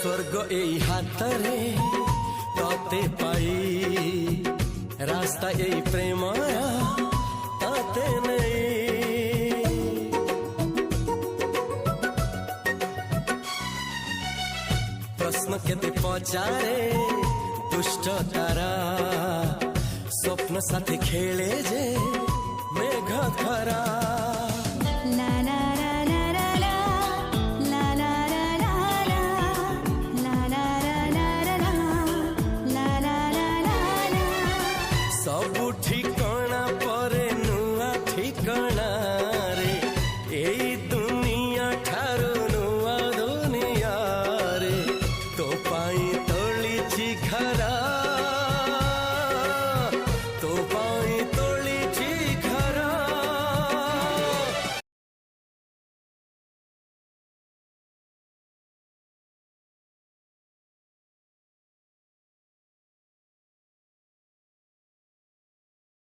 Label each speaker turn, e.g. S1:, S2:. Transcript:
S1: स्वर्ग এই হাতরে ততে পাই রাস্তা এই প্রেমায়া তাতে নেই प्रश्न केते पचारे दुष्ट तारा स्वप्न साथी खेले जे मेघ खरा